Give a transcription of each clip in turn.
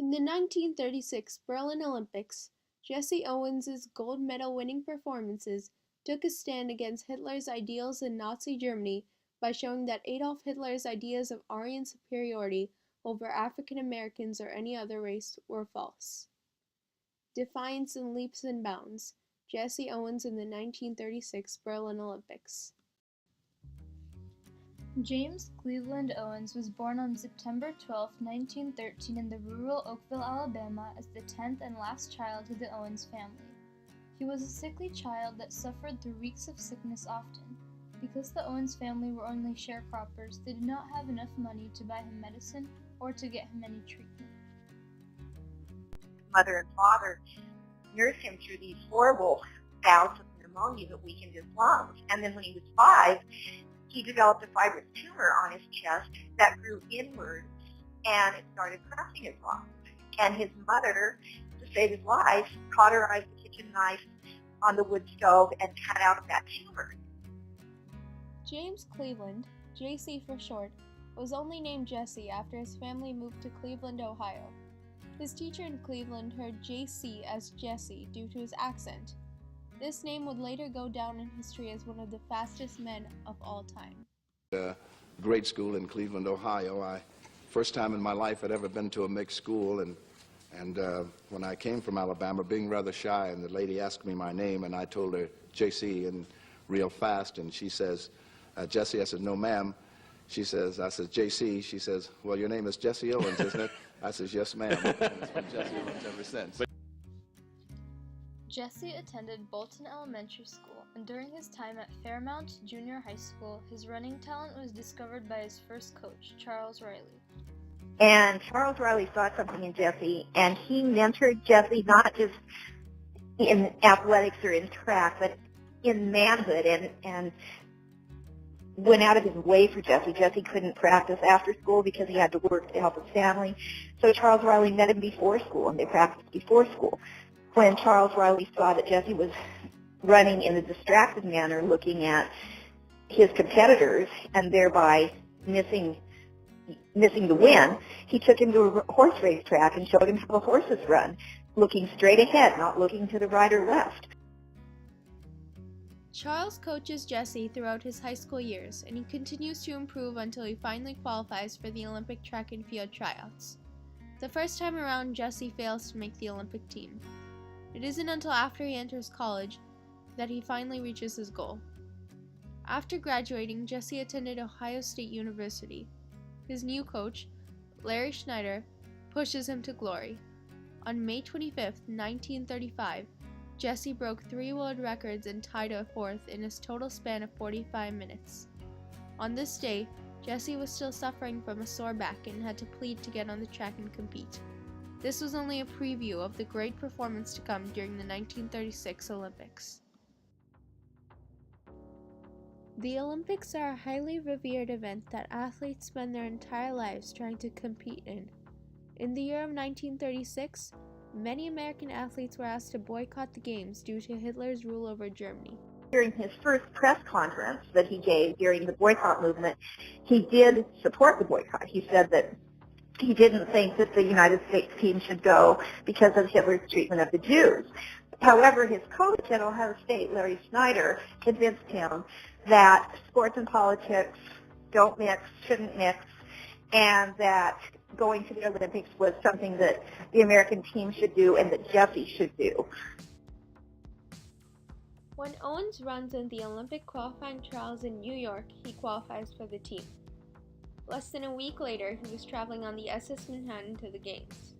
In the 1936 Berlin Olympics, Jesse Owens' gold medal winning performances took a stand against Hitler's ideals in Nazi Germany by showing that Adolf Hitler's ideas of Aryan superiority over African Americans or any other race were false. Defiance in leaps and bounds. Jesse Owens in the 1936 Berlin Olympics. James Cleveland Owens was born on September 12, 1913 in the rural Oakville, Alabama as the 10th and last child of the Owens family. He was a sickly child that suffered through weeks of sickness often. Because the Owens family were only sharecroppers, they did not have enough money to buy him medicine or to get him any treatment. Mother and father nursed him through these horrible bouts of pneumonia that weakened his lungs. And then when he was 5, he developed a fibrous tumor on his chest that grew inward, and it started crushing his lungs. And his mother, to save his life, cauterized the kitchen knife on the wood stove and cut out that tumor. James Cleveland, JC for short, was only named Jesse after his family moved to Cleveland, Ohio. His teacher in Cleveland heard JC as Jesse due to his accent. This name would later go down in history as one of the fastest men of all time. Grade school in Cleveland, Ohio. First time in my life I'd ever been to a mixed school, and when I came from Alabama, being rather shy, and the lady asked me my name, and I told her JC, and real fast, and she says, Jesse. I said, no, ma'am. I said, JC. She says, well, your name is Jesse Owens, isn't it? I says, yes, ma'am. And it's been Jesse Owens ever since. Jesse attended Bolton Elementary School, and during his time at Fairmount Junior High School, his running talent was discovered by his first coach, Charles Riley. And Charles Riley saw something in Jesse, and he mentored Jesse not just in athletics or in track, but in manhood, and went out of his way for Jesse. Jesse couldn't practice after school because he had to work to help his family. So Charles Riley met him before school, and they practiced before school. When Charles Riley saw that Jesse was running in a distracted manner, looking at his competitors and thereby missing the win, he took him to a horse race track and showed him how the horses run, looking straight ahead, not looking to the right or left. Charles coaches Jesse throughout his high school years, and he continues to improve until he finally qualifies for the Olympic track and field tryouts. The first time around, Jesse fails to make the Olympic team. It isn't until after he enters college that he finally reaches his goal. After graduating, Jesse attended Ohio State University. His new coach, Larry Schneider, pushes him to glory. On May 25, 1935, Jesse broke 3 world records and tied a 4th in his total span of 45 minutes. On this day, Jesse was still suffering from a sore back and had to plead to get on the track and compete. This was only a preview of the great performance to come during the 1936 Olympics. The Olympics are a highly revered event that athletes spend their entire lives trying to compete in. In the year of 1936, many American athletes were asked to boycott the Games due to Hitler's rule over Germany. During his first press conference that he gave during the boycott movement, he did support the boycott. He said that he didn't think that the United States team should go because of Hitler's treatment of the Jews. However, his coach at Ohio State, Larry Schneider, convinced him that sports and politics don't mix, shouldn't mix, and that going to the Olympics was something that the American team should do and that Jesse should do. When Owens runs in the Olympic qualifying trials in New York, he qualifies for the team. Less than a week later, he was traveling on the SS Manhattan to the Games.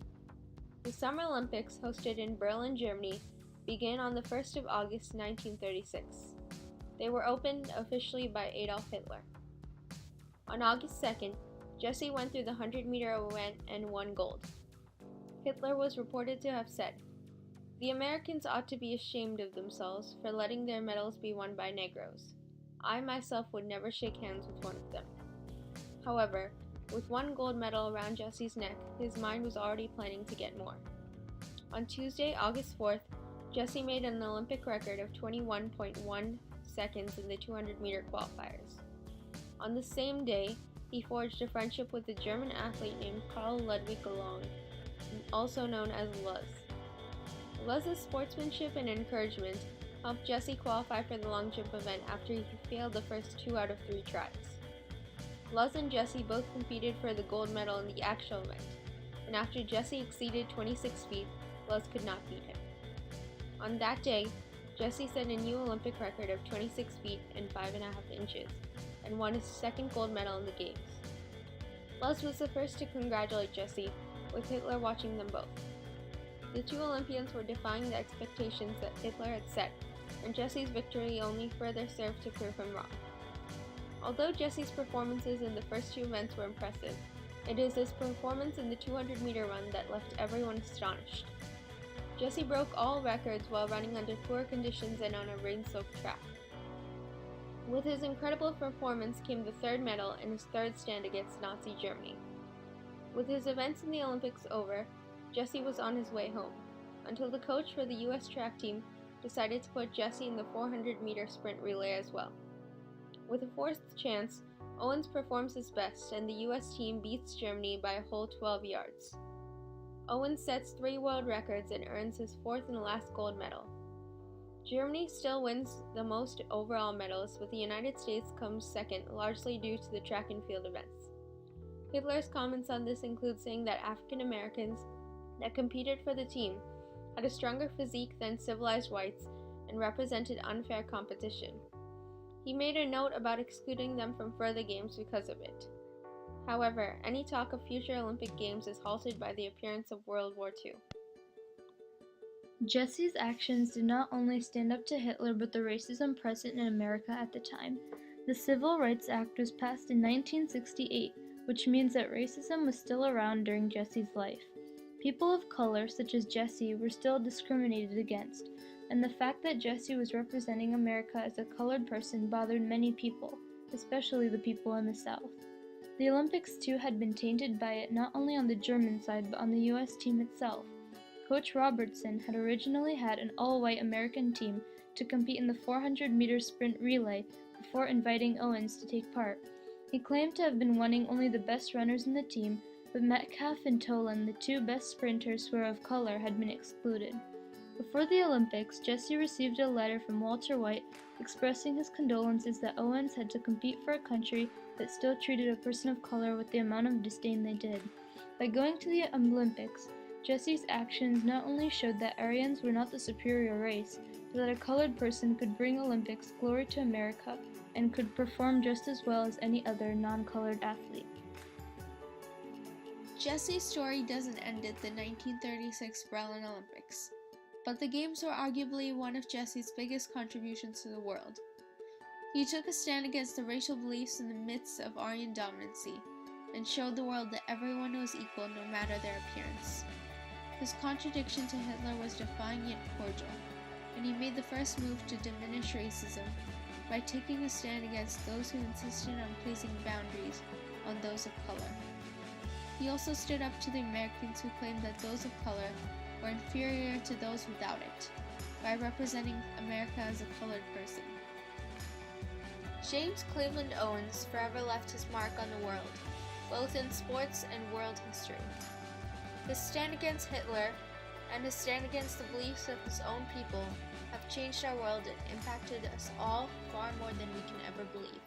The Summer Olympics, hosted in Berlin, Germany, began on the 1st of August 1936. They were opened officially by Adolf Hitler. On August 2nd, Jesse went through the 100-meter event and won gold. Hitler was reported to have said, "The Americans ought to be ashamed of themselves for letting their medals be won by Negroes. I myself would never shake hands with one of them." However, with 1 gold medal around Jesse's neck, his mind was already planning to get more. On Tuesday, August 4th, Jesse made an Olympic record of 21.1 seconds in the 200-meter qualifiers. On the same day, he forged a friendship with a German athlete named Karl Ludwig Long. also known as Luz. Luz's sportsmanship and encouragement helped Jesse qualify for the long jump event after he failed the first 2 out of 3 tries. Luz and Jesse both competed for the gold medal in the actual event, and after Jesse exceeded 26 feet, Luz could not beat him. On that day, Jesse set a new Olympic record of 26 feet and 5.5 inches, and won his second gold medal in the Games. Luz was the first to congratulate Jesse, with Hitler watching them both. The two Olympians were defying the expectations that Hitler had set, and Jesse's victory only further served to prove him wrong. Although Jesse's performances in the first 2 events were impressive, it is his performance in the 200-meter run that left everyone astonished. Jesse broke all records while running under poor conditions and on a rain-soaked track. With his incredible performance came the 3rd medal and his 3rd stand against Nazi Germany. With his events in the Olympics over, Jesse was on his way home, until the coach for the U.S. track team decided to put Jesse in the 400-meter sprint relay as well. With a 4th chance, Owens performs his best and the U.S. team beats Germany by a whole 12 yards. Owens sets 3 world records and earns his 4th and last gold medal. Germany still wins the most overall medals, but the United States comes second, largely due to the track and field events. Hitler's comments on this include saying that African Americans that competed for the team had a stronger physique than civilized whites and represented unfair competition. He made a note about excluding them from further games because of it. However, any talk of future Olympic Games is halted by the appearance of World War II. Jesse's actions did not only stand up to Hitler but the racism present in America at the time. The Civil Rights Act was passed in 1968, which means that racism was still around during Jesse's life. People of color, such as Jesse, were still discriminated against, and the fact that Jesse was representing America as a colored person bothered many people, especially the people in the South. The Olympics, too, had been tainted by it not only on the German side but on the U.S. team itself. Coach Robertson had originally had an all-white American team to compete in the 400-meter sprint relay before inviting Owens to take part. He claimed to have been wanting only the best runners in the team, but Metcalf and Tolan, the 2 best sprinters who were of color, had been excluded. Before the Olympics, Jesse received a letter from Walter White expressing his condolences that Owens had to compete for a country that still treated a person of color with the amount of disdain they did. By going to the Olympics, Jesse's actions not only showed that Aryans were not the superior race, but that a colored person could bring Olympics glory to America and could perform just as well as any other non-colored athlete. Jesse's story doesn't end at the 1936 Berlin Olympics, but the Games were arguably one of Jesse's biggest contributions to the world. He took a stand against the racial beliefs in the midst of Aryan dominancy, and showed the world that everyone was equal no matter their appearance. His contradiction to Hitler was defiant yet cordial, and he made the first move to diminish racism by taking a stand against those who insisted on placing boundaries on those of color. He also stood up to the Americans who claimed that those of color were inferior to those without it, by representing America as a colored person. James Cleveland Owens forever left his mark on the world, both in sports and world history. His stand against Hitler and his stand against the beliefs of his own people have changed our world and impacted us all far more than we can ever believe.